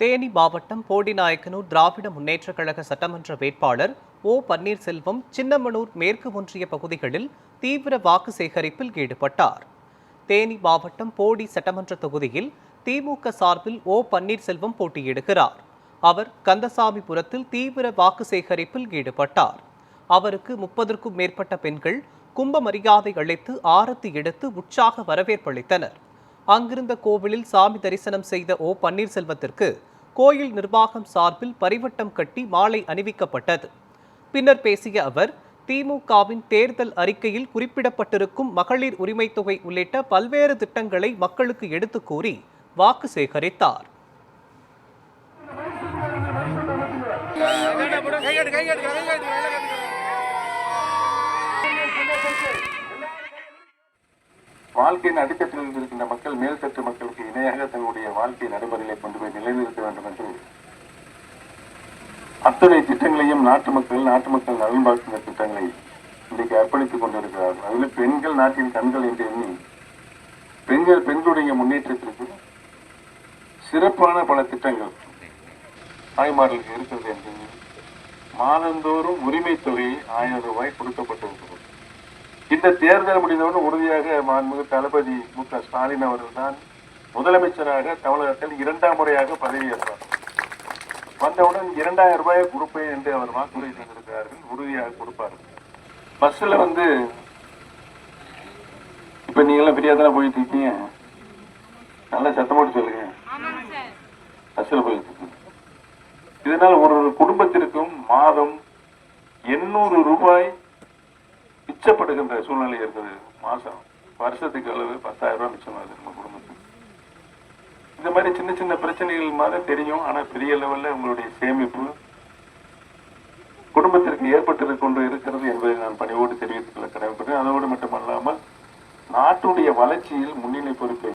தேனி மாவட்டம் போடிநாயக்கனூர் திராவிட முன்னேற்றக் கழக சட்டமன்ற வேட்பாளர் ஓ பன்னீர்செல்வம் சின்னமனூர் மேற்கு ஒன்றிய பகுதிகளில் தீவிர வாக்கு சேகரிப்பில் ஈடுபட்டார். தேனி மாவட்டம் போடி சட்டமன்ற தொகுதியில் திமுக சார்பில் ஓ பன்னீர்செல்வம் போட்டியிடுகிறார். அவர் கந்தசாமிபுரத்தில் தீவிர வாக்கு சேகரிப்பில் ஈடுபட்டார். அவருக்கு 30க்கும் மேற்பட்ட பெண்கள் கும்ப மரியாதை அளித்து ஆரத்தி எடுத்து உற்சாக வரவேற்பளித்தனர். அங்கிருந்த கோவிலில் சாமி தரிசனம் செய்த ஓ பன்னீர்செல்வத்திற்கு கோயில் நிர்வாகம் சார்பில் பரிவட்டம் கட்டி மாலை அணிவிக்கப்பட்டது. பின்னர் பேசிய அவர், திமுகவின் தேர்தல் அறிக்கையில் குறிப்பிடப்பட்டிருக்கும் மகளிர் உரிமை தொகை உள்ளிட்ட பல்வேறு திட்டங்களை மக்களுக்கு எடுத்துக் கூறி வாக்கு சேகரித்தார். வாழ்க்கையின் அடித்தட்டில் இருக்கின்ற மக்கள் மேல்தட்டு மக்களுக்கு இணையாக தங்களுடைய வாழ்க்கை நடைமுறைகளை கொண்டு போய் நிலைநிறுத்த வேண்டும் என்று அத்தனை திட்டங்களையும் நாட்டு மக்கள் நலன் பார்க்கின்ற திட்டங்களை இன்றைக்கு அர்ப்பணித்துக் கொண்டிருக்கிறார்கள். அதில் பெண்கள் நாட்டின் கண்கள் என்று எண்ணி பெண்களுடைய முன்னேற்றத்திற்கு சிறப்பான பல திட்டங்கள் தாய்மார்களுக்கு இருக்கிறது என்று மாதந்தோறும் உரிமை தொகை 1000 ரூபாய் கொடுக்கப்பட்டிருக்கிறது. இந்த தேர்தல் முடிந்தவுடன் உறுதியாக மாண்புமிகு தளபதி மு.க. ஸ்டாலின் அவர்கள் தான் முதலமைச்சராக தமிழகத்தில் 2ஆம் முறையாக பதவியேற்றார். வந்தவுடன் 2000 ரூபாயை கொடுப்பேன் என்று அவர் வாக்குறுதி செய்திருக்கிறார்கள். உறுதியாக கொடுப்பார்கள். பஸ்ல இப்ப நீங்க எல்லாம் ஃப்ரீயா தானே போயிட்டு இருக்கீங்க, நல்லா சத்தமோடு சொல்லுங்க. பஸ்ல போயிட்டு இருக்கீங்க. இதனால் ஒரு குடும்பத்திற்கும் மாதம் 800 ரூபாய் மிச்சப்படுகின்ற சூழ்நிலை இருக்குது. மாசம் வருஷத்துக்கு அளவு 10,000 ரூபாய் மிச்சமாகுது நம்ம குடும்பத்துக்கு. இந்த மாதிரி சின்ன சின்ன பிரச்சனைகள் மாதிரி தெரியும். ஆனா பெரிய லெவல்ல உங்களுடைய சேமிப்பு குடும்பத்திற்கு ஏற்பட்டு கொண்டு இருக்கிறது என்பதை நான் பணிவோடு தெரிவித்துக் கொள்ள கடமைப்பட்டேன். அதோடு மட்டுமல்லாமல் நாட்டுடைய வளர்ச்சியில் முன்னிலை பொறுப்பை